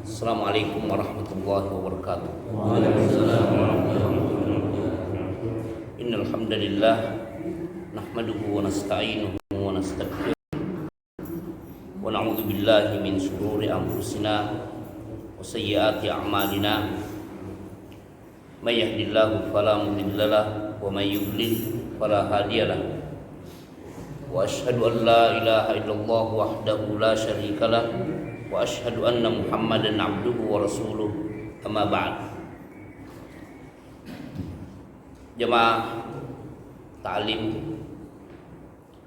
Assalamualaikum warahmatullahi wabarakatuh. Innal hamdalillah nahmaduhu wa nasta'inuhu wa nastaghfiruh wa na'udzu billahi min shururi anfusina wa sayyiati a'malina. May yahdihillahu fala mudilla lahu wa may yudlil fala hadiya lahu. Wa asyhadu an la ilaha illallah wahdahu la syarika lahu wa asyhadu anna Muhammadan abduhu wa rasuluh. Amma ba'd. Jemaah ta'lim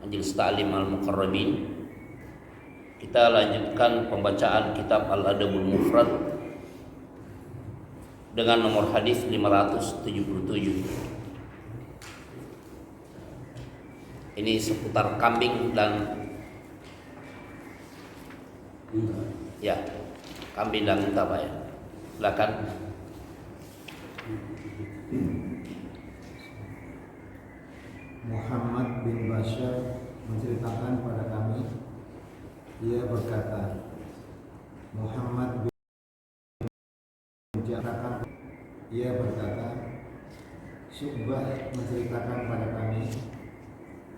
Majelis Ta'lim Al-Muqarrabin, kita lanjutkan pembacaan kitab Al-Adabul Mufrad dengan nomor hadis 577. Ini seputar kambing dan kambing dan unta, Pak ya. Silakan. Muhammad bin Bashar menceritakan pada kami, ia berkata, Muhammad bin Ja'far, ia berkata, Syu'bah menceritakan pada kami,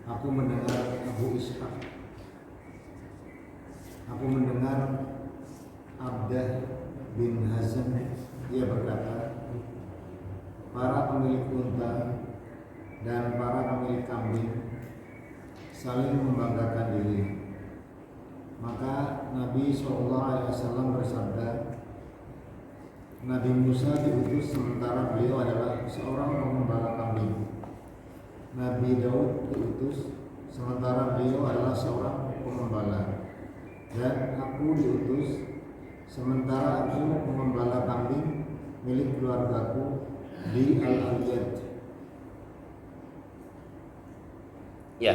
aku mendengar Abu Ishaq, aku mendengar Abdah bin Hazm, ia berkata, para pemilik unta dan para pemilik kambing saling membanggakan diri. Maka Nabi SAW bersabda, Nabi Musa diutus sementara beliau adalah seorang pengembala kambing. Nabi Daud diutus sementara beliau adalah seorang pengembala. Dan aku diutus sementara aku mengembala kambing milik keluargaku di Al-Aliyat. Ya.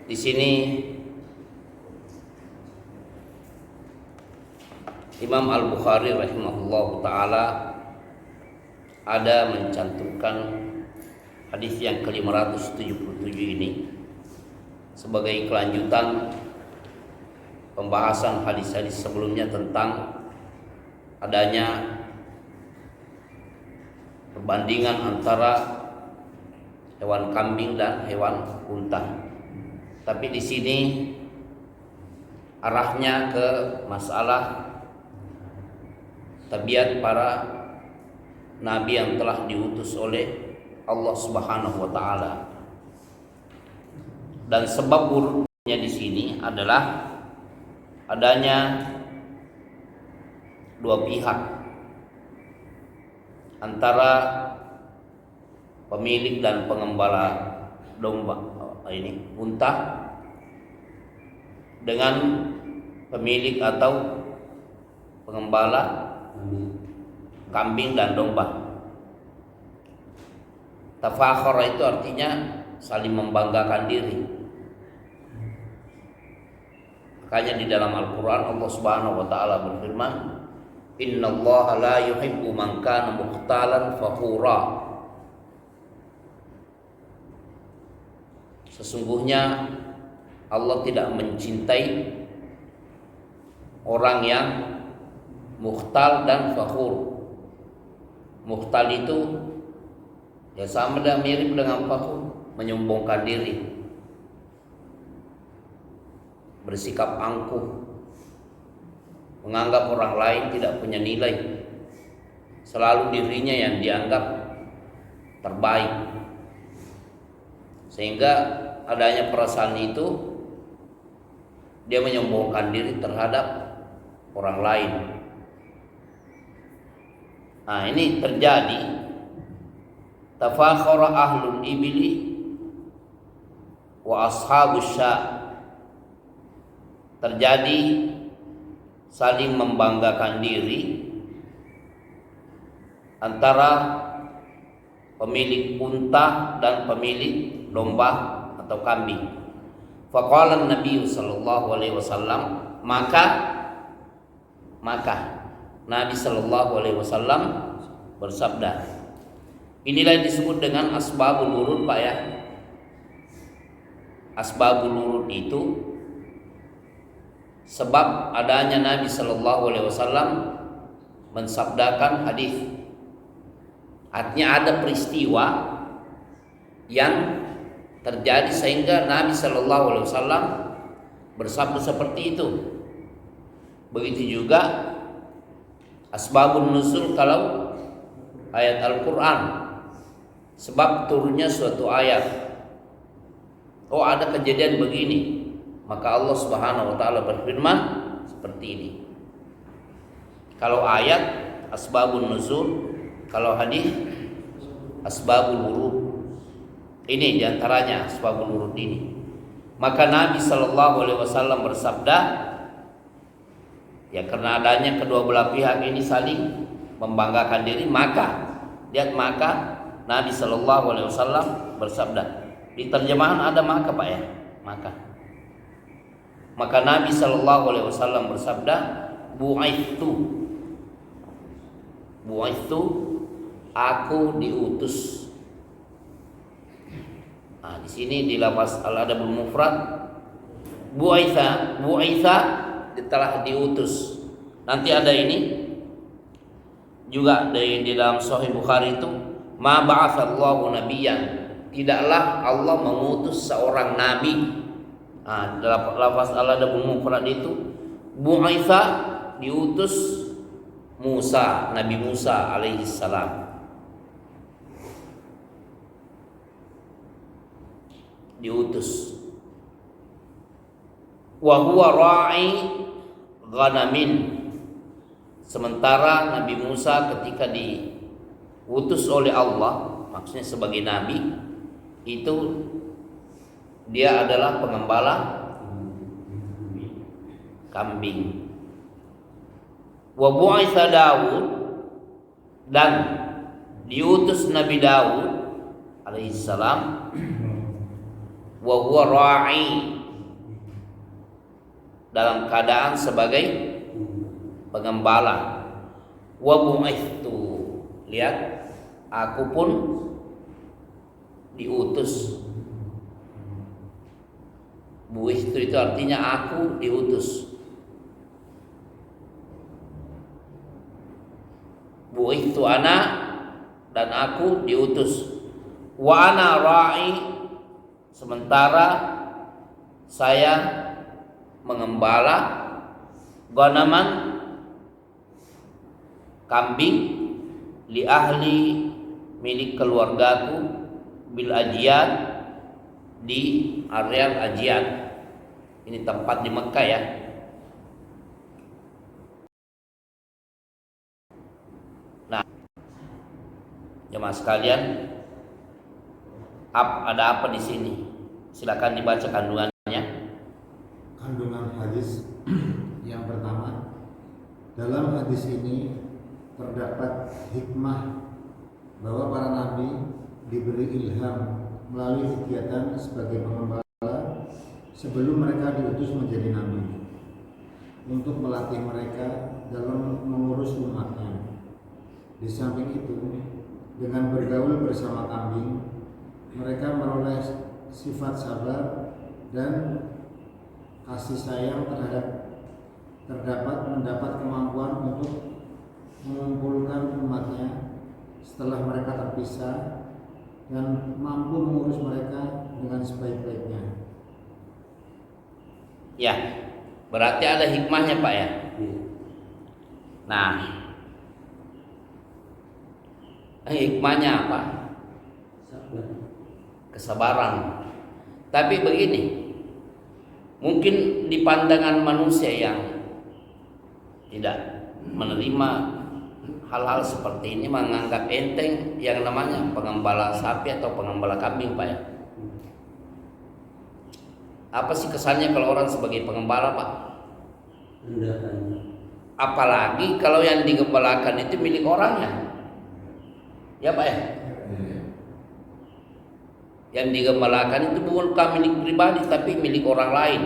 Di sini Imam Al-Bukhari rahimahullahu taala ada mencantumkan hadis yang ke-577 ini sebagai kelanjutan pembahasan hadis-hadis sebelumnya tentang adanya perbandingan antara hewan kambing dan hewan unta. Tapi di sini arahnya ke masalah tabiat para nabi yang telah diutus oleh Allah Subhanahu wa taala. Dan sebab buruknya di sini adalah adanya dua pihak, antara pemilik dan pengembala domba unta dengan pemilik atau pengembala kambing dan domba. Tafakhur itu artinya saling membanggakan diri. Makanya di dalam Al-Quran Allah Subhanahu wa taala berfirman, Innallaha la yuhibbu man kana mukhtalan fakhura. Sesungguhnya Allah tidak mencintai orang yang mukhtal dan fakhur. Mukhtal itu ya sama dan mirip dengan fakhur, menyombongkan diri, bersikap angkuh, menganggap orang lain tidak punya nilai, selalu dirinya yang dianggap terbaik. Sehingga adanya perasaan itu, dia menyombongkan diri terhadap orang lain. Nah, ini terjadi tafakhara ahlul ibli wa ashabus sya'. Terjadi saling membanggakan diri antara pemilik unta dan pemilik domba atau kambing. Faqala Nabi sallallahu alaihi wasallam, maka Nabi sallallahu alaihi wasallam bersabda. Inilah yang disebut dengan asbabul wurud, Pak ya. asbabul wurud itu sebab adanya Nabi Shallallahu Alaihi Wasallam mensabdakan hadis. Artinya ada peristiwa yang terjadi sehingga Nabi Shallallahu Alaihi Wasallam bersabda seperti itu. Begitu juga asbabun nuzul kalau ayat Al-Quran, sebab turunnya suatu ayat. Oh, ada kejadian begini, maka Allah Subhanahu wa taala berfirman seperti ini. Kalau ayat asbabun nuzul, kalau hadis asbabul wurud. Ini diantaranya asbabul wurud ini. Maka Nabi Shallallahu Alaihi Wasallam bersabda, ya karena adanya kedua belah pihak ini saling membanggakan diri, maka Nabi Shallallahu Alaihi Wasallam bersabda. Di terjemahan ada maka Pak ya, maka Nabi Shallallahu Alaihi Wasallam bersabda, bu'aitu, aku diutus. Nah, di sini di lafaz al-adabul mufrad bu'aitha telah diutus. Nanti ada ini juga di dalam Sahih Bukhari itu, ma ba'atsallahu nabiyyan, tidaklah Allah mengutus seorang nabi. Nah, dalam lafaz al-adabul mufrad itu bu'aitha diutus Musa, Nabi Musa alaihi salam. Diutus. Wa huwa ra'i ghanamin. Sementara Nabi Musa ketika diutus oleh Allah, maksudnya sebagai nabi, itu dia adalah pengembala kambing. Wa bu'itsa Daud, dan diutus Nabi Daud alaihi salam, wa huwa ra'i, dalam keadaan sebagai pengembala. Wa bu'itsu, lihat, aku pun diutus. Bu'itsu itu artinya aku diutus. Bu'itsu ana, dan aku diutus. Wa ana ra'i, sementara saya mengembala ghanaman, kambing, li ahli, milik keluargaku, bil ajiyad, di area Ajiyad. Ini tempat di Mekah ya. Nah, jemaah sekalian, ada apa di sini? Silakan dibaca kandungannya. Kandungan hadis yang pertama, dalam hadis ini terdapat hikmah bahwa para nabi diberi ilham melalui kegiatan sebagai pengembala sebelum mereka diutus menjadi nabi, untuk melatih mereka dalam mengurus umatnya. Di samping itu, dengan bergaul bersama kambing, mereka meroleh sifat sabar dan kasih sayang mendapat kemampuan untuk mengumpulkan umatnya setelah mereka terpisah, dan mampu mengurus mereka dengan sebaik-baiknya. Ya, berarti ada hikmahnya Pak ya. Nah, hikmahnya apa? Kesabaran. Tapi begini, mungkin di pandangan manusia yang tidak menerima hal-hal seperti ini, menganggap enteng yang namanya pengembala sapi atau pengembala kambing Pak ya. Apa sih kesannya kalau orang sebagai pengembala Pak? Apalagi kalau yang digembalakan itu milik orangnya, ya Pak ya. Yang digembalakan itu bukan milik pribadi tapi milik orang lain.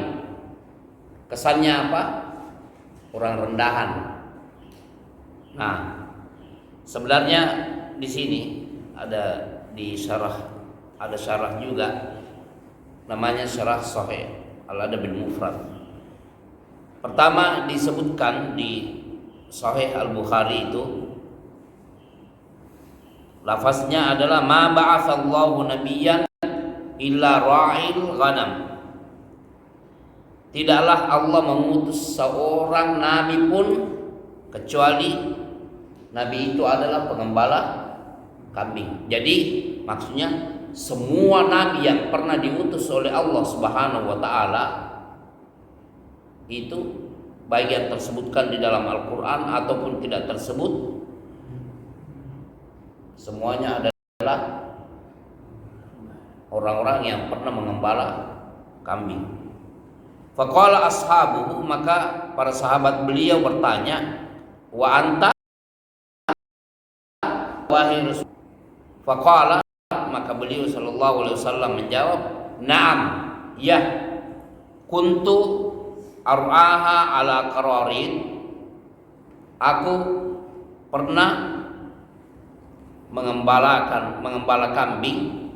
Kesannya apa? Orang rendahan. Nah, sebenarnya di sini ada syarah juga. namanya Syarah Sahih Al-Adab Al-Mufrad. Pertama disebutkan di Sahih Al-Bukhari itu lafaznya adalah ma ba'atsallahu nabiyyan illa ra'il ghanam. Tidaklah Allah mengutus seorang nabi pun kecuali nabi itu adalah pengembala kambing. Jadi maksudnya semua nabi yang pernah diutus oleh Allah Subhanahu wa taala itu baik yang tersebutkan di dalam Al-Qur'an ataupun tidak tersebut, semuanya adalah orang-orang yang pernah mengembala kambing. Faqala ashabuhu, maka para sahabat beliau bertanya, wa anta wahai Rasul. Faqala, maka beliau sallallahu alaihi wasallam menjawab, na'am, ya, kuntu ar'aha ala qararin, aku pernah mengembala kambing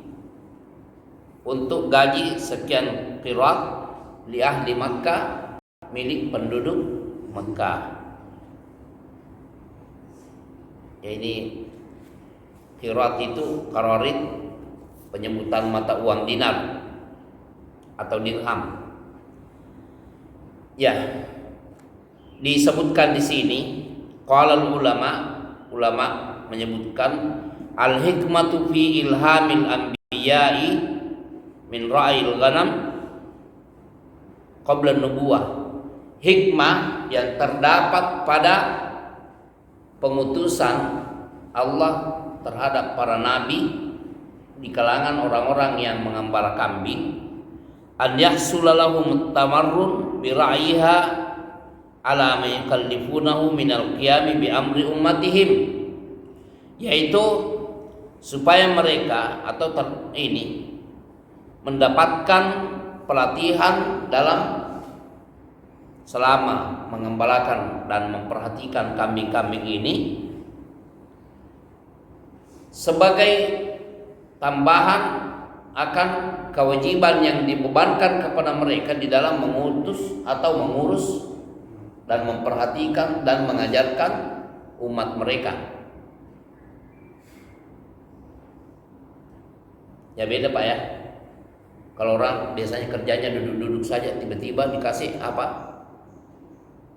untuk gaji sekian qirat li ahli Makkah, milik penduduk Makkah. Ya, ini qirat itu qararit, penyebutan mata uang dinar atau dirham. Ya, disebutkan di sini qala ulama menyebutkan al hikmatu fi ilhamil anbiya'i min ra'il ghanam qabla nubuwah. Hikmah yang terdapat pada pengutusan Allah terhadap para nabi di kalangan orang-orang yang mengembala kambing, an yahsulalahum tamarrun bi ra'iha ala ma yukallifunahu minal qiyami bi amri ummatihim, yaitu supaya mereka atau ini mendapatkan pelatihan dalam selama mengembalakan dan memperhatikan kambing-kambing ini sebagai tambahan akan kewajiban yang dibebankan kepada mereka di dalam mengutus atau mengurus dan memperhatikan dan mengajarkan umat mereka. Ya beda Pak ya. Kalau orang biasanya kerjanya duduk-duduk saja, tiba-tiba dikasih apa?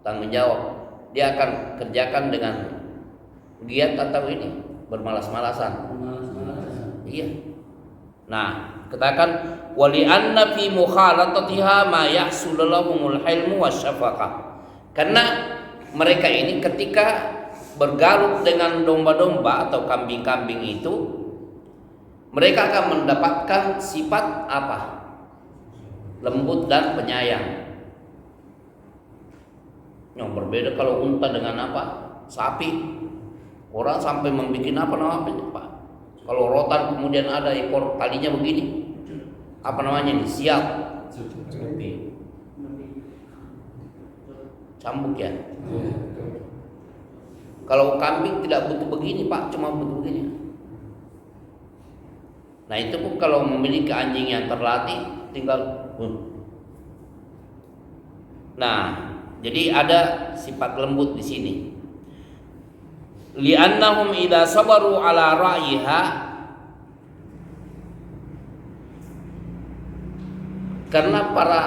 Tanggung jawab. Dia akan kerjakan dengan giat atau ini bermalas-malasan. Iya. Nah, katakan wali anna fi mukhalatatiha ma yahsul lahumul hilmu wasyafaqah. Karena mereka ini ketika bergaruk dengan domba-domba atau kambing-kambing itu, mereka akan mendapatkan sifat apa? Lembut dan penyayang. Yang berbeda kalau unta dengan apa? Sapi. Orang sampai membuat apa namanya Pak? Kalau rotan kemudian ada ekor talinya begini, apa namanya nih? Siap. Cambuk ya. Kalau kambing tidak butuh begini Pak, cuma butuh begini. Nah itu pun kalau memiliki anjing yang terlatih tinggal. Nah, jadi ada sifat lembut di sini. Li'annahum idza sabaru ala ra'yiha, karena para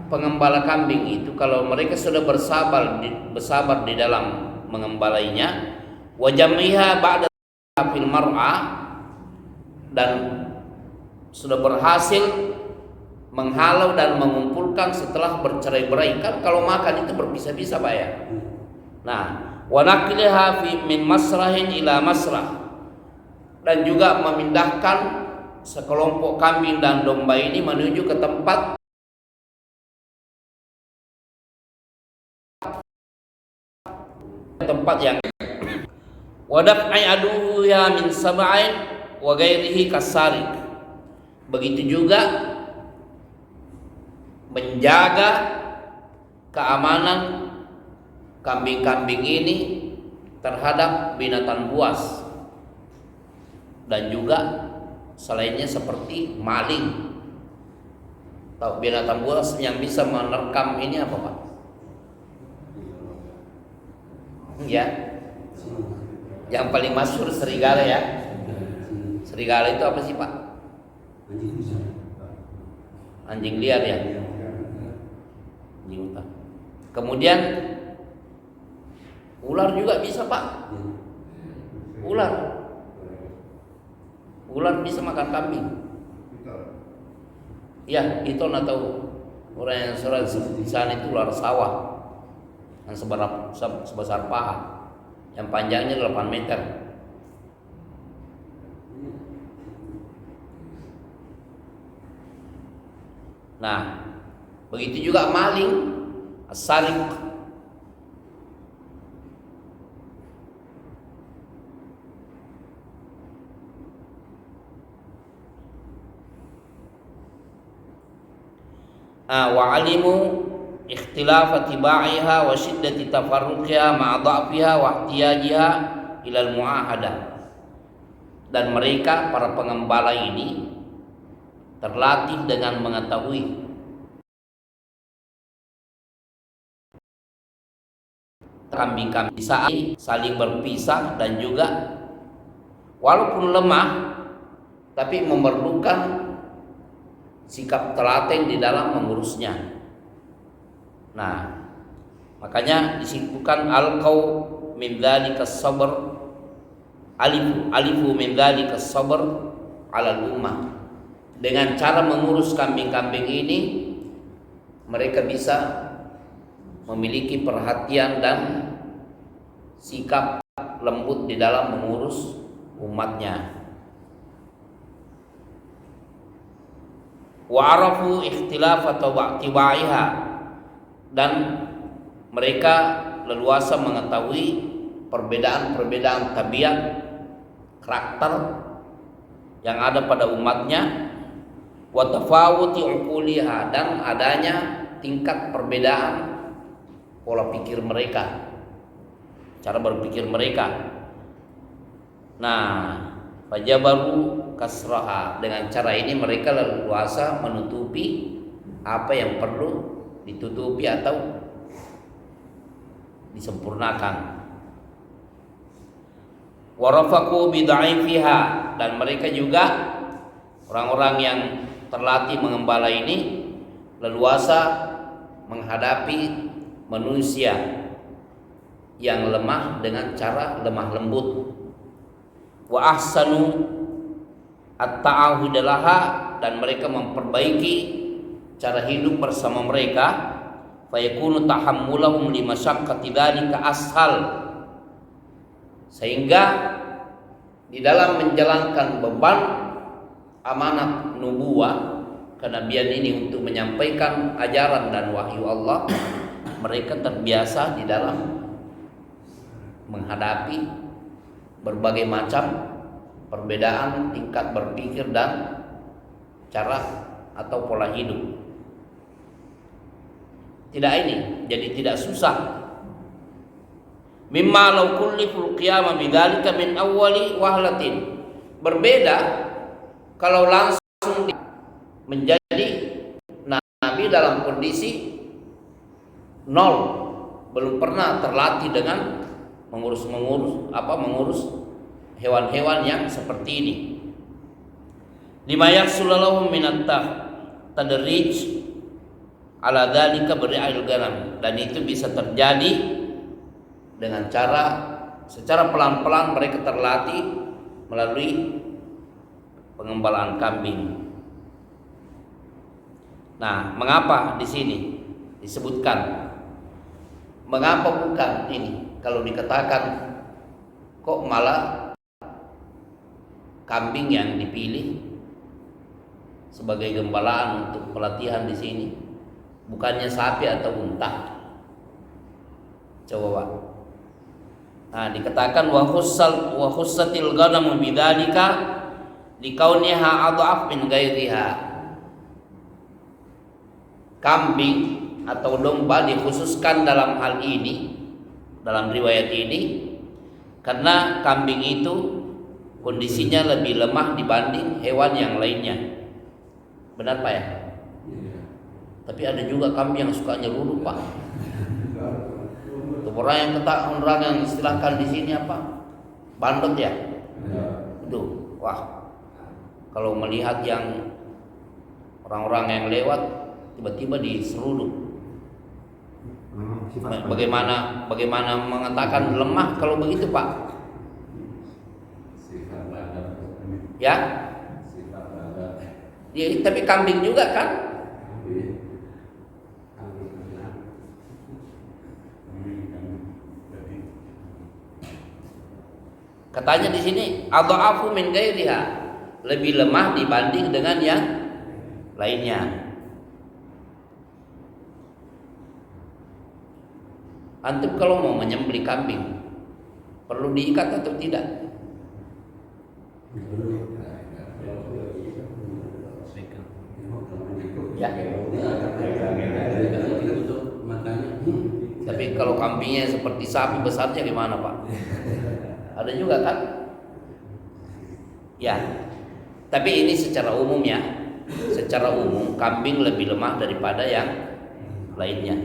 pengembala kambing itu kalau mereka sudah bersabar di dalam mengembalainya, wa jam'iha ba'da fil mar'ah, dan sudah berhasil menghalau dan mengumpulkan setelah bercerai-berai. Kan kalau makan itu berpisah-pisah Pak ya. Nah, wa naqliha min masrahin ila masrah, dan juga memindahkan sekelompok kambing dan domba ini menuju ke tempat yang wadaf'i aduha min sab'ain wa ghairihi kasarik. Begitu juga menjaga keamanan kambing-kambing ini terhadap binatang buas dan juga selainnya seperti maling. Tahu binatang buas yang bisa menerkam ini apa Pak? Ya, yang paling masyhur serigala ya. Serigala itu apa sih Pak? Anjing liar ya. Anjing hutan. Kemudian ular juga bisa Pak. Ular bisa makan kambing. Ya, itu atau orang yang surat di sana itu ular sawah yang sebesar paha, yang panjangnya 8 meter. Nah, begitu juga maling, as-sariq. Wa alimu ikhtilaf tiba'iha wa shiddati tafarruqiha ma'a dha'fiha wa ihtiyajiha ila al-mu'ahadah. Dan mereka para pengembala ini terlatih dengan mengetahui kambing-kambing saat saling berpisah dan juga walaupun lemah tapi memerlukan sikap telaten di dalam mengurusnya. Nah, makanya disebutkan alqau min dzalika sabr, alifu min dzalika sabr ala ummah. Dengan cara mengurus kambing-kambing ini mereka bisa memiliki perhatian dan sikap lembut di dalam mengurus umatnya. Wa arafu ikhtilaf atau tibaiha, dan mereka leluasa mengetahui perbedaan-perbedaan tabiat karakter yang ada pada umatnya, wa tafawuti uquliha, dan adanya tingkat perbedaan pola pikir mereka, cara berpikir mereka. Nah, fajabaru kasraha, dengan cara ini mereka leluasa menutupi apa yang perlu ditutupi atau disempurnakan. Warafaku bid'aifiha, dan mereka juga orang-orang yang terlatih mengembala ini leluasa menghadapi manusia yang lemah dengan cara lemah lembut. Wa ahsanu at-ta'ahud laha, dan mereka memperbaiki cara hidup bersama mereka. Fayakunu tahammulahum limasyaqqati dzalika ashal, sehingga di dalam menjalankan beban amanat nubuwah kenabian ini untuk menyampaikan ajaran dan wahyu Allah, mereka terbiasa di dalam menghadapi berbagai macam perbedaan tingkat berpikir dan cara atau pola hidup. Jadi tidak susah. Mimma law kulliful qiyama bidzalika min awwali wahlatin. Berbeda kalau langsung menjadi nabi dalam kondisi nol, belum pernah terlatih dengan mengurus hewan-hewan yang seperti ini. Lima yahsulallahu minat tadrij ala dzalika bari'il ganam, dan itu bisa terjadi dengan secara pelan-pelan mereka terlatih melalui pengembalaan kambing. Nah, mengapa di sini disebutkan? Mengapa bukan ini? Kalau dikatakan kok malah kambing yang dipilih sebagai gembalaan untuk pelatihan di sini, bukannya sapi atau unta? Coba Pak. Nah, dikatakan wa khussatil ghanamu bidzalika likauniha adhaf min ghairiha. Kambing atau domba dikhususkan dalam hal ini, dalam riwayat ini, karena kambing itu kondisinya lebih lemah dibanding hewan yang lainnya. Benar Pak ya? Tapi ada juga kambing yang suka nyeruduk, Pak. Itu orang yang istilahkan di sini apa? Bandot ya. Itu, wah. Kalau melihat yang orang-orang yang lewat tiba-tiba diseruduk. Bagaimana mengatakan lemah kalau begitu, Pak? Ya? Ya, tapi kambing juga kan? Katanya di sini adha'afu min ghairiha, lebih lemah dibanding dengan yang lainnya. Antum kalau mau menyembelih kambing perlu diikat atau tidak? Ya. Tapi kalau kambingnya seperti sapi besarnya gimana, Pak? Ada juga kan? Ya. Tapi ini secara umum ya. Secara umum kambing lebih lemah daripada yang lainnya.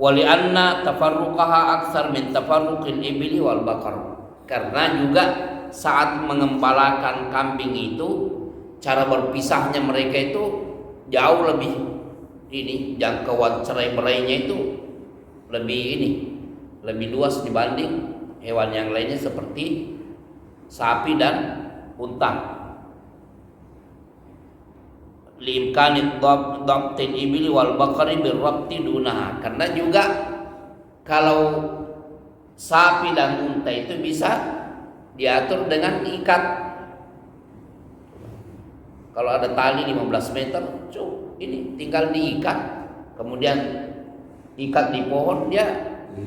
Wali anna tafarruqaha aktsar min tafarruqil ibli wal baqar. Karena juga saat mengembalakan kambing itu cara berpisahnya mereka itu jauh lebih jangkauan cerai-berainya itu lebih luas dibanding hewan yang lainnya seperti sapi dan unta. Liimkanid dhabtil ibli wal baqari birrabti dunaha. Karena juga kalau sapi dan unta itu bisa diatur dengan ikat. Kalau ada tali 15 meter, ini tinggal diikat, kemudian ikat di pohon, dia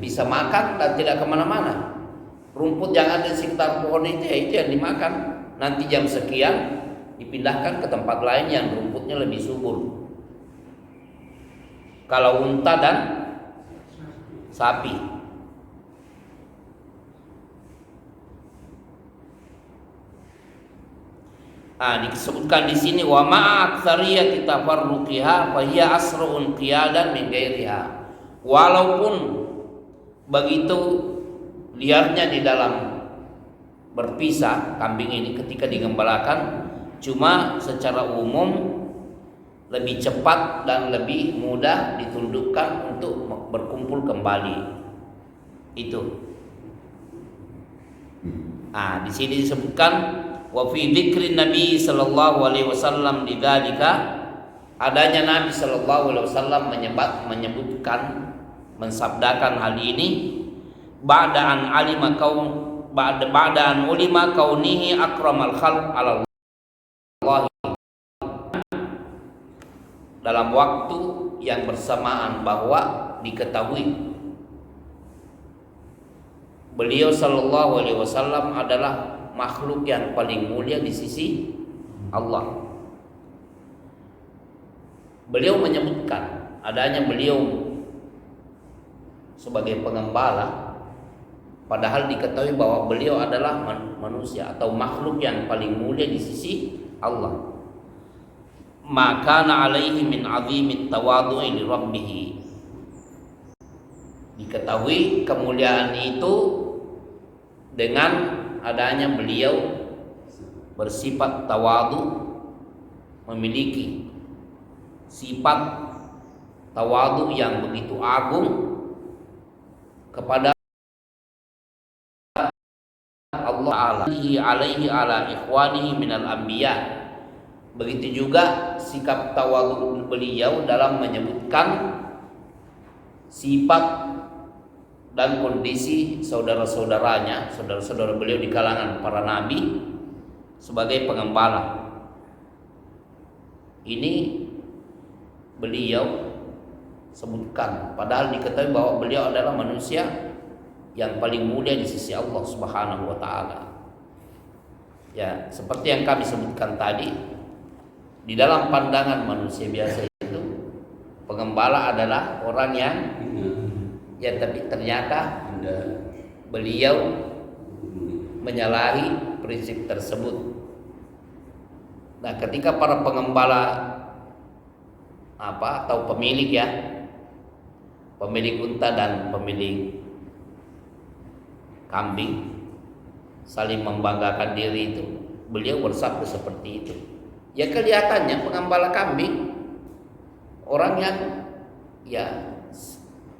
bisa makan dan tidak kemana-mana. Rumput yang ada di sekitar pohon itu yang dimakan. Nanti jam sekian dipindahkan ke tempat lain yang rumputnya lebih subur. Kalau unta dan sapi. Disebutkan di sini wa ma'aktsariyati tafarruqiha fa hiya asra'un qiyadan min ghairiha. Walaupun begitu liarnya di dalam berpisah kambing ini ketika digembalakan, cuma secara umum lebih cepat dan lebih mudah ditundukkan untuk berkumpul kembali. Itu. Di sini disebutkan wa fi dzikrin Nabi sallallahu alaihi wasallam lidzalika, adanya Nabi sallallahu alaihi wasallam menyebutkan mensabdakan hal ini ba'da an ulima kaunihi akramal khalq ala Allah, dalam waktu yang bersamaan bahwa diketahui beliau sallallahu alaihi wasallam adalah makhluk yang paling mulia di sisi Allah. Beliau menyebutkan adanya beliau sebagai pengembala, padahal diketahui bahwa beliau adalah manusia atau makhluk yang paling mulia di sisi Allah. Maka alaihi min azimit tawadhu'i li rabbih. Diketahui kemuliaan itu dengan adanya beliau bersifat tawadu, memiliki sifat tawadu yang begitu agung kepada Allah alaihi ala ikhwanihi minal anbiya. Begitu juga sikap tawadu beliau dalam menyebutkan sifat dan kondisi saudara-saudaranya, saudara-saudara beliau di kalangan para nabi sebagai pengembala. Ini beliau sebutkan, padahal diketahui bahwa beliau adalah manusia yang paling mulia di sisi Allah Subhanahu wa taala. Ya, seperti yang kami sebutkan tadi, di dalam pandangan manusia biasa itu pengembala adalah orang yang tapi ternyata beliau menyalahi prinsip tersebut. Nah, ketika para pengembala atau pemilik ya, pemilik unta dan pemilik kambing saling membanggakan diri itu, beliau bersabda seperti itu. Ya kelihatannya pengembala kambing orang yang ya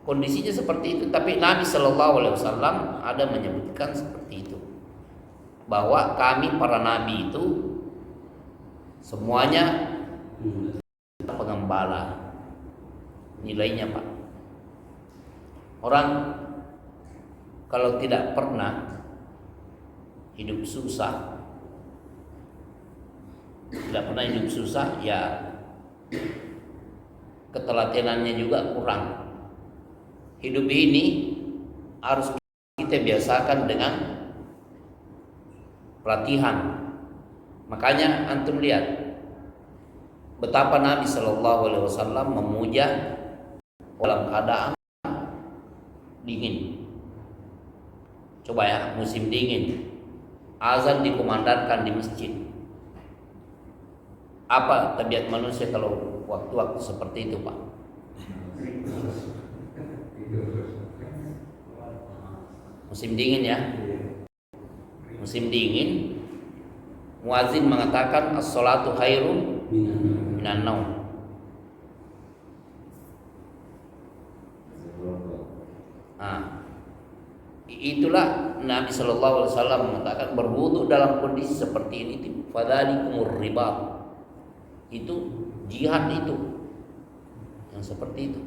kondisinya seperti itu, tapi Nabi Shallallahu Alaihi Wasallam ada menyebutkan seperti itu, bahwa kami para nabi itu semuanya pengembala. Nilainya Pak, orang kalau tidak pernah hidup susah, ya ketelatenannya juga kurang. Hidup ini harus kita biasakan dengan pelatihan. Makanya antum lihat betapa Nabi Shallallahu Alaihi Wasallam memuja dalam keadaan dingin. Coba ya, musim dingin, azan dikumandangkan di masjid. Apa tabiat manusia kalau waktu-waktu seperti itu, Pak? Musim dingin ya. Musim dingin, muazin mengatakan as-salatu khairun minan naum. Itulah Nabi Shallallahu Alaihi Wasallam mengatakan berwudu dalam kondisi seperti ini, fadzalikumur ribat. Itu jihad itu yang seperti itu.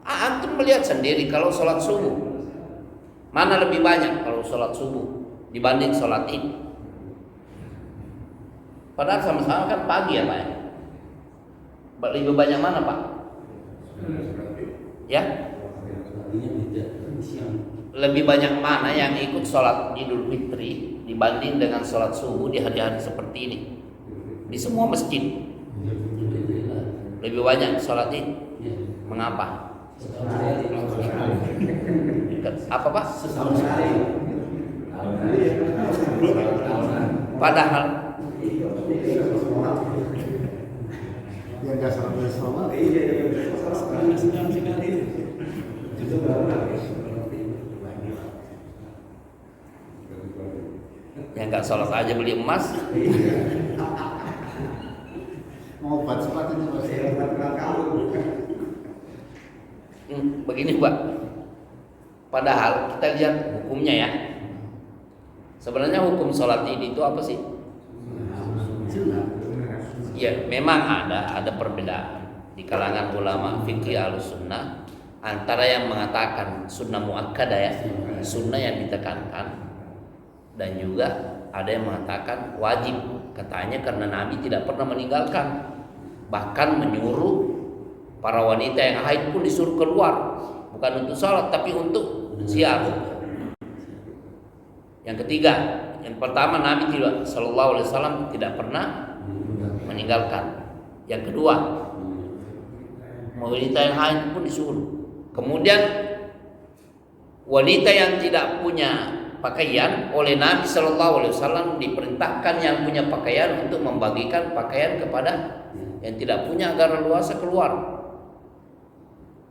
Antum melihat sendiri kalau sholat subuh, mana lebih banyak kalau sholat subuh dibanding sholat id? Padahal sama-sama kan pagi ya Pak ya. Lebih banyak mana Pak? Ya? Lebih banyak mana yang ikut sholat Idul Fitri dibanding dengan sholat subuh di hari-hari seperti ini? Di semua masjid lebih banyak sholat id. Mengapa? Apa Pak? Padahal yang nggak sholat yang nggak sholat aja beli emas. mau obat sepatunya Begini Pak, padahal kita lihat hukumnya ya. Sebenarnya hukum sholat id itu apa sih? Ya memang ada perbedaan di kalangan ulama fikih Ahlussunnah antara yang mengatakan sunnah muakkadah ya, sunnah yang ditekankan, dan juga ada yang mengatakan wajib. Katanya karena Nabi tidak pernah meninggalkan, bahkan menyuruh para wanita yang haid pun disuruh keluar, bukan untuk sholat tapi untuk ziar. Yang ketiga, yang pertama Nabi Shallallahu Alaihi Wasallam tidak pernah meninggalkan. Yang kedua, wanita yang haid pun disuruh. Kemudian wanita yang tidak punya pakaian oleh Nabi Shallallahu Alaihi Wasallam diperintahkan yang punya pakaian untuk membagikan pakaian kepada yang tidak punya agar leluasa keluar.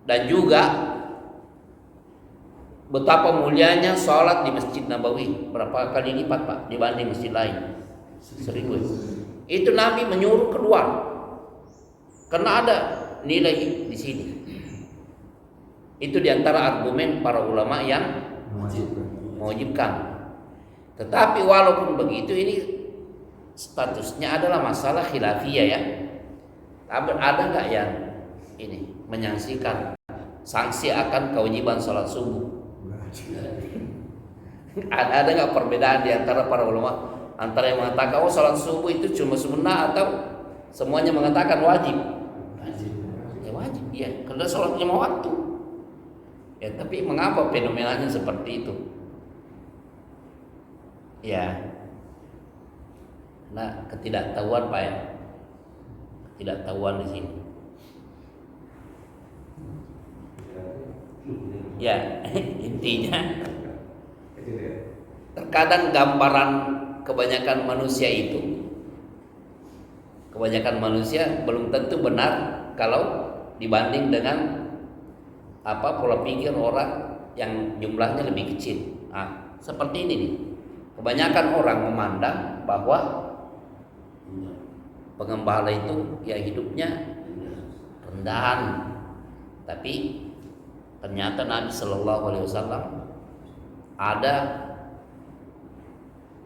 Dan juga betapa mulianya sholat di Masjid Nabawi, berapa kali lipat Pak dibanding masjid lain? 1000. Itu Nabi menyuruh keluar karena ada nilai di sini. Itu diantara argumen para ulama yang mewajibkan. Tetapi walaupun begitu, ini statusnya adalah masalah khilafiyah ya. Ada nggak yang ini menyaksikan sanksi akan kewajiban sholat subuh? Ada nggak perbedaan di antara para ulama antara yang mengatakan sholat subuh itu cuma sunnah atau semuanya mengatakan wajib? Ya wajib ya, karena sholat lima waktu. Ya tapi mengapa fenomenanya seperti itu? Ya, nah ketidaktahuan Pak ya, ketidaktahuan di sini. Ya intinya terkadang gambaran kebanyakan manusia itu kebanyakan manusia belum tentu benar kalau dibanding dengan pola pikir orang yang jumlahnya lebih kecil. Nah, seperti ini nih. Kebanyakan orang memandang bahwa pengembala itu ya hidupnya rendahan. Tapi ternyata Nabi Shallallahu Alaihi Wasallam ada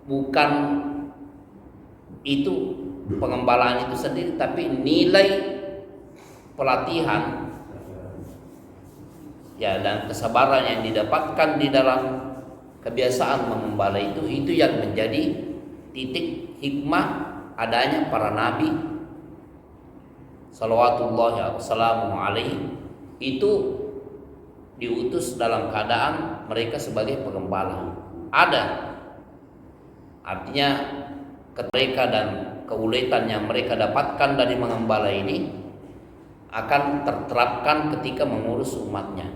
bukan itu pengembalaan itu sendiri, tapi nilai pelatihan ya dan kesabaran yang didapatkan di dalam kebiasaan mengembala itu yang menjadi titik hikmah adanya para nabi salawatullahi wassalamu alaihi itu diutus dalam keadaan mereka sebagai pengembala. Ada artinya mereka dan keuletan yang mereka dapatkan dari mengembala ini akan terterapkan ketika mengurus umatnya.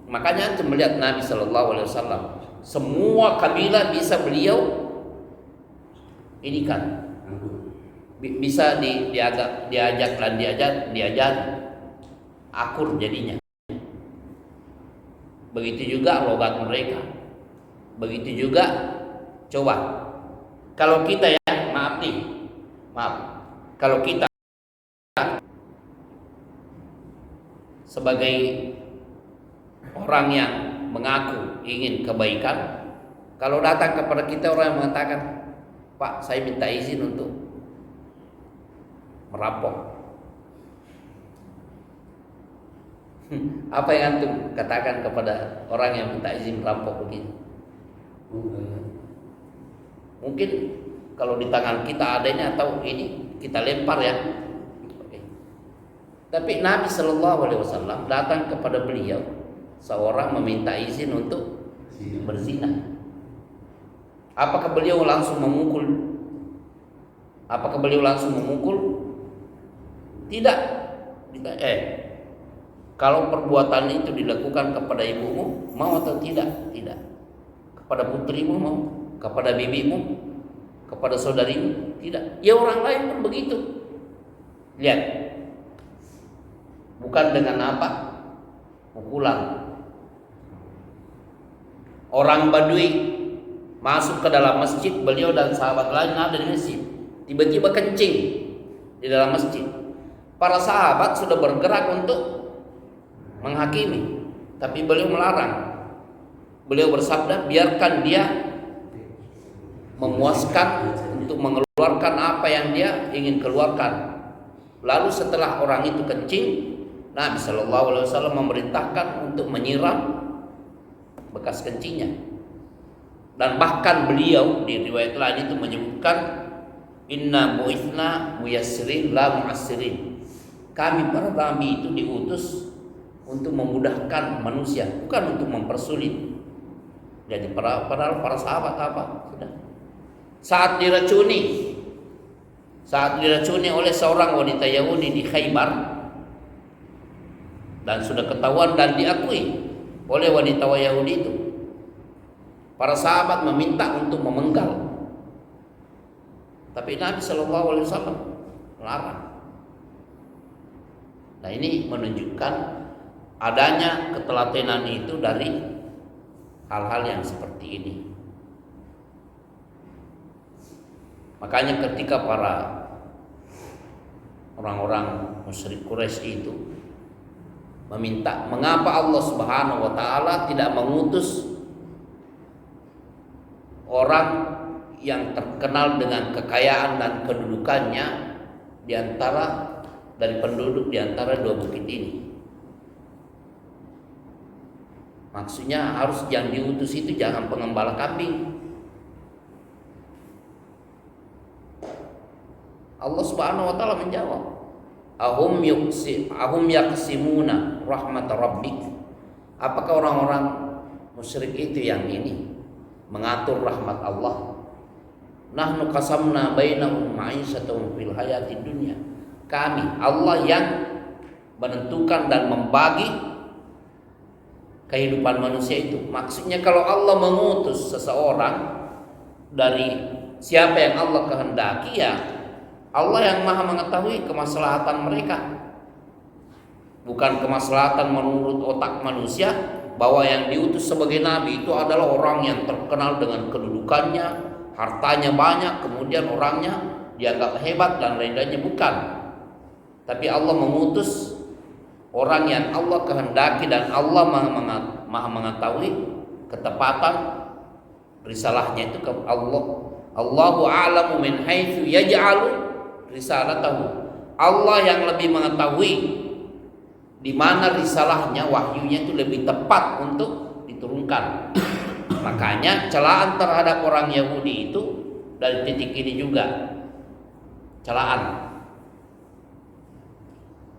Makanya antum melihat Nabi Shallallahu Alaihi Wasallam, semua kabilah bisa beliau ini kan bisa diajak dan diajar akur jadinya. Begitu juga logat mereka. Begitu juga coba kalau kita ya maaf kalau kita sebagai orang yang mengaku ingin kebaikan, kalau datang kepada kita orang yang mengatakan, Pak, saya minta izin untuk merampok. Apa yang antum katakan kepada orang yang minta izin merampok begini? Mungkin kalau di tangan kita adanya atau ini kita lempar ya. Oke. Tapi Nabi Shallallahu Alaihi Wasallam datang kepada beliau seorang meminta izin untuk berzina. Apakah beliau langsung memukul? Tidak. Kalau perbuatan itu dilakukan kepada ibumu, mau atau tidak? Tidak. Kepada putrimu mau? Kepada bibimu? Kepada saudarimu? Tidak. Ya orang lain pun begitu. Lihat. Bukan dengan apa? Pukulan. Orang Badui masuk ke dalam masjid, beliau dan sahabat lain ada di masjid. Tiba-tiba kencing di dalam masjid. Para sahabat sudah bergerak untuk menghakimi, tapi beliau melarang. Beliau bersabda, biarkan dia memuaskan untuk mengeluarkan apa yang dia ingin keluarkan. Lalu setelah orang itu kencing, Nabi Shallallahu Alaihi Wasallam memerintahkan untuk menyiram bekas kencingnya. Dan bahkan beliau di riwayat lain itu menyebutkan, Inna bu'ithna muyassirin la mu'assirin. Kami para nabi itu diutus untuk memudahkan manusia, bukan untuk mempersulit. Jadi para sahabat apa? Sudah. Saat diracuni oleh seorang wanita Yahudi di Khaybar, dan sudah ketahuan dan diakui oleh wanita Yahudi itu, para sahabat meminta untuk memenggal. Tapi Nabi Shallallahu Alaihi Wasallam melarang. Nah, ini menunjukkan adanya ketelatenan itu dari hal-hal yang seperti ini. Makanya ketika para orang-orang musyrik Quraisy itu meminta, mengapa Allah Subhanahu wa taala tidak mengutus orang yang terkenal dengan kekayaan dan kedudukannya dari penduduk di antara dua bukit ini. Maksudnya harus yang diutus itu jangan pengembala kambing. Allah Subhanahu wa taala menjawab, ahum yaqsimuna rahmat rabbik. Apakah orang-orang musyrik itu yang ini mengatur rahmat Allah? Nahnu qasamna bainahum ma'isyatahum fil hayatid dunya. Kami, Allah yang menentukan dan membagi kehidupan manusia itu. Maksudnya kalau Allah mengutus seseorang dari siapa yang Allah kehendaki, ya Allah yang maha mengetahui kemaslahatan mereka. Bukan kemaslahatan menurut otak manusia, bahwa yang diutus sebagai nabi itu adalah orang yang terkenal dengan kedudukannya, hartanya banyak, kemudian orangnya dianggap hebat dan lain-lainnya. Bukan. Tapi Allah mengutus orang yang Allah kehendaki dan Allah maha mengetahui ketepatan risalahnya itu ke Allah. Allahu a'lamu min haitsu yaj'alu risalatahu. Allah yang lebih mengetahui di mana risalahnya, wahyunya itu lebih tepat untuk diturunkan. Makanya celaan terhadap orang Yahudi itu dari titik ini juga celaan.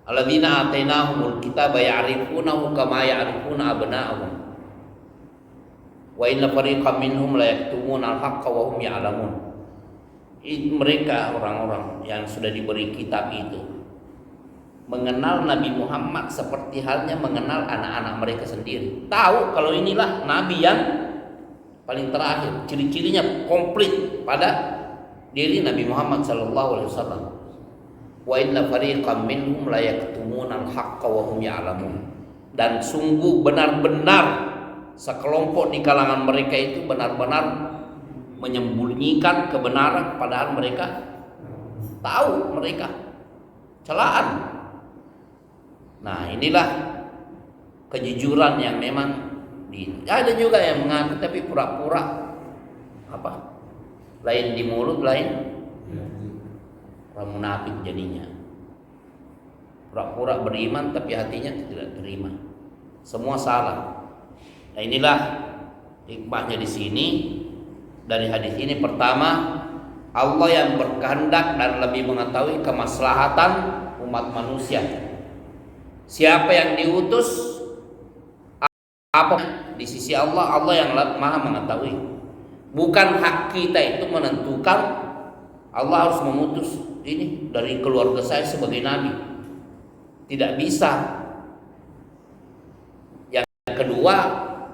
Alladzina atainahumul kitaba ya'rifunahu kama ya'rifuna abna'ahum. Wa inna fariqam minhum la yaktumuna al-haqqa wa hum ya'lamun. Mereka orang-orang yang sudah diberi kitab itu mengenal Nabi Muhammad seperti halnya mengenal anak-anak mereka sendiri. Tahu kalau inilah nabi yang paling terakhir. Ciri-cirinya komplit pada diri Nabi Muhammad sallallahu alaihi wasallam. Wa inna fariqam minhum la yaktumuna al-haqqa wa hum ya'lamun. Dan sungguh benar-benar sekelompok di kalangan mereka itu benar-benar menyembunyikan kebenaran padahal mereka tahu mereka celaan. Nah, inilah kejujuran yang memang ada juga yang mengaku tapi pura-pura apa? Lain di mulut, lain orang munafik jadinya. Pura-pura beriman tapi hatinya tidak terima. Semua salah. Nah, inilah hikmahnya di sini dari hadis ini. Pertama, Allah yang berkehendak dan lebih mengetahui kemaslahatan umat manusia. Siapa yang diutus apa di sisi Allah, Allah yang maha mengetahui. Bukan hak kita itu menentukan Allah harus memutus ini dari keluarga saya sebagai nabi. Tidak bisa. Yang kedua,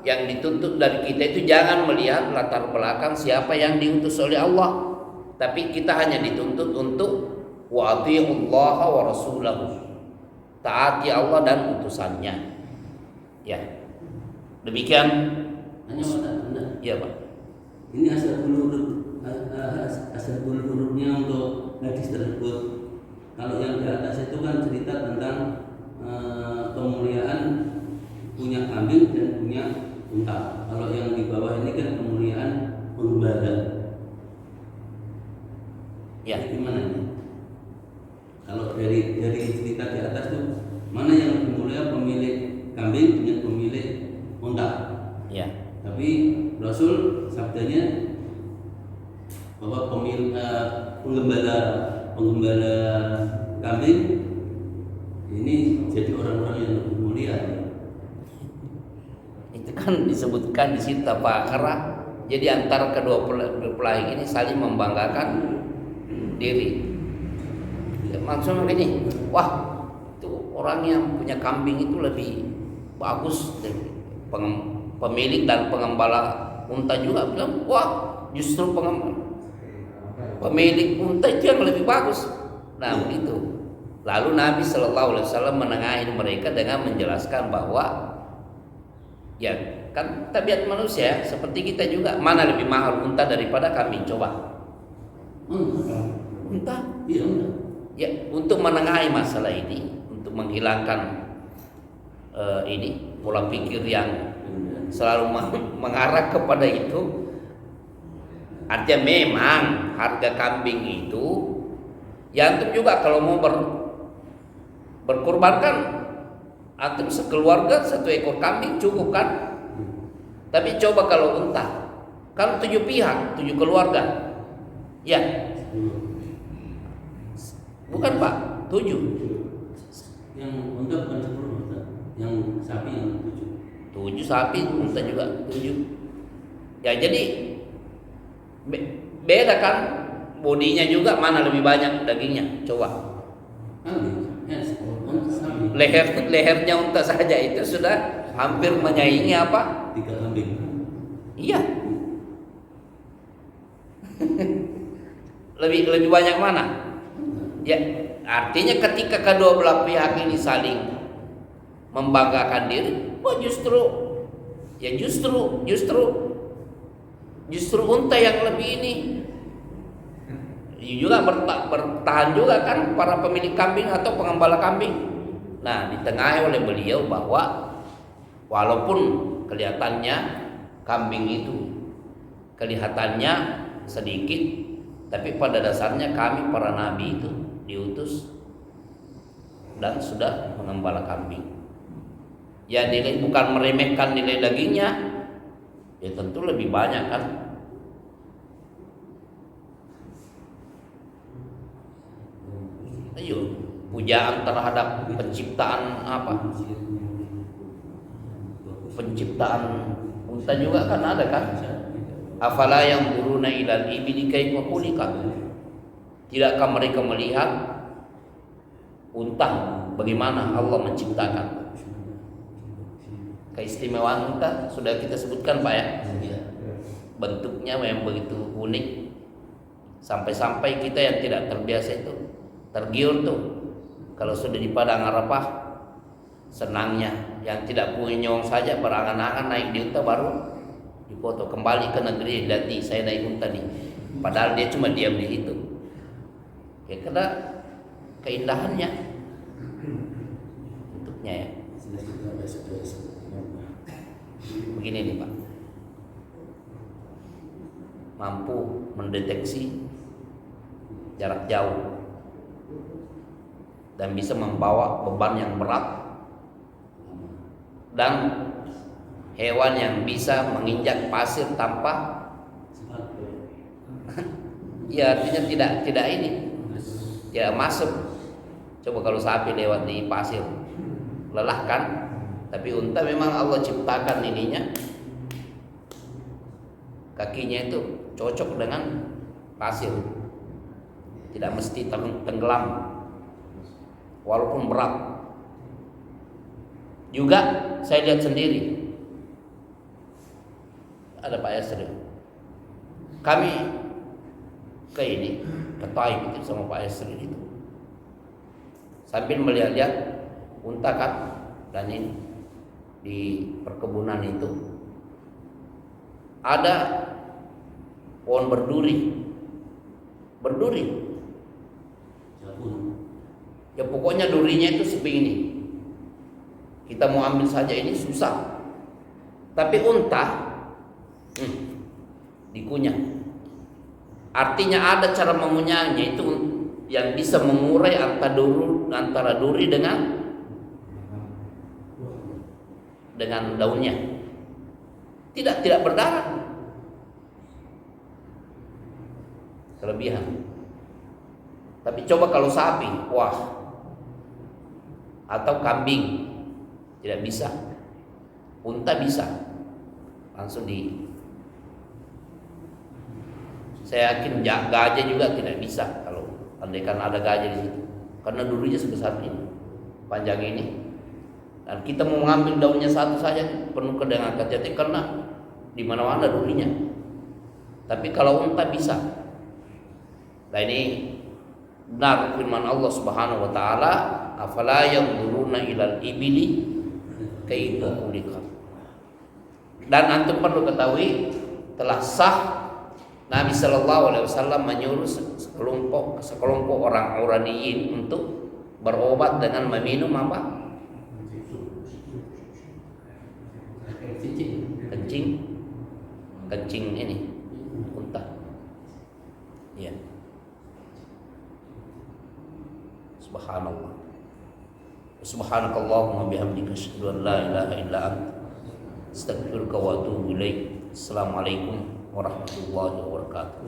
yang dituntut dari kita itu jangan melihat latar belakang siapa yang diutus oleh Allah, tapi kita hanya dituntut untuk wa atiullaha wa rasulahu. Taati Allah dan utusannya. Ya. Demikian. Hanya Pak. Iya, Pak. Ini asal hurufnya untuk hadis tersebut. Kalau yang di atas itu kan cerita tentang kemuliaan punya kambing dan punya unta. Kalau yang di bawah ini kan kemuliaan penggembala. Ya. Gimana ini? Kalau dari cerita di atas tuh mana yang lebih mulia, pemilik kambing dengan pemilik unta? Ya. Tapi Rasul sabdanya bahwa penggembala kambing ini jadi orang-orang yang lebih mulia. Itu kan disebutkan di situ karena jadi antara kedua mempelai ini saling membanggakan diri. Maksudnya begini, wah itu orang yang punya kambing itu lebih bagus. Pemilik dan pengembala unta juga bilang, wah justru pemilik unta itu yang lebih bagus. Nah begitu. Lalu Nabi Shallallahu Alaihi Wasallam menengahi mereka dengan menjelaskan bahwa ya kan tabiat manusia seperti kita juga, mana lebih mahal unta daripada kambing? Coba. Unta? Iya unta. Ya, untuk menengahi masalah ini, untuk menghilangkan ini pola pikir yang selalu mengarah kepada itu. Artinya memang harga kambing itu ya antum juga kalau mau berkurbankan antum sekeluarga 1 ekor kambing cukup kan? Tapi coba kalau unta kan 7 pihak, 7 keluarga. Ya. Bukan Pak, 7. Yang unta bukan 10 unta, yang sapi yang 7. 7 sapi, unta juga 7. Ya jadi beda kan bodinya juga, mana lebih banyak dagingnya? Coba. Lehernya unta saja itu sudah hampir menyaingi apa? 3 kambing. Iya. lebih banyak mana? Ya, artinya ketika kedua belah pihak ini saling membanggakan diri, wah justru unta yang lebih ini juga bertahan juga kan para pemilik kambing atau pengembala kambing. Nah, ditengahi oleh beliau bahwa walaupun kelihatannya kambing itu kelihatannya sedikit, tapi pada dasarnya kami para nabi itu diutus dan sudah mengembala kambing. Ya, nilai bukan meremehkan nilai dagingnya, ya tentu lebih banyak kan. Ayo, pujaan terhadap penciptaan apa? Penciptaan unta juga kan ada kan? Afala yanzuruna ilal ibili kaifa khuliqat? Tidakkah mereka melihat unta bagaimana Allah menciptakan? Keistimewaan unta sudah kita sebutkan Pak ya. Bentuknya memang begitu unik, sampai-sampai kita yang tidak terbiasa itu tergiur tuh kalau sudah di padang Arafah. Senangnya yang tidak punya nyawang saja berangan-angan naik di unta, baru dipoto kembali ke negeri. Lihat nih, saya naik unta nih, padahal dia cuma diam di situ ya, karena keindahannya bentuknya ya. Begini nih Pak, mampu mendeteksi jarak jauh dan bisa membawa beban yang berat, dan hewan yang bisa menginjak pasir tanpa ya, artinya tidak masuk. Coba kalau sapi lewat di pasir lelah kan, tapi unta memang Allah ciptakan ininya, kakinya itu cocok dengan pasir, tidak mesti tenggelam walaupun berat. Juga saya lihat sendiri, ada Pak Yasri, kami ke Taif itu sama Pak Yasri itu, sambil melihat-lihat unta kan, dan ini di perkebunan itu ada pohon berduri ya, pokoknya durinya itu sebegini, kita mau ambil saja ini susah, tapi unta dikunyah. Artinya ada cara mengunyahnya itu yang bisa mengurai antara duri dengan daunnya, tidak berdarah. Kelebihan. Tapi coba kalau sapi, wah, atau kambing tidak bisa, unta bisa langsung saya yakin gajah juga tidak bisa kalau andaikan ada gajah di situ, karena durinya sebesar ini, panjang ini, dan kita mau mengambil daunnya satu saja penuh dengan hati-hati karena di mana-mana durinya. Tapi kalau unta bisa. Nah, ini benar firman Allah Subhanahu wa taala, afala yanzuruna ilal ibili kaifa khuliqat. Dan antum perlu ketahui, telah sah Nabi Shallallahu Alaihi Wasallam menyuruh sekelompok orang Uraniyin untuk berobat dengan meminum apa? Kencing ini unta. Ya. Subhanallah. Subhanakallahumma bihamdika asyhadu an la ilaha illa anta astaghfiruka wa atubu ilaik. Assalamualaikum warahmatullahi wabarakatuh.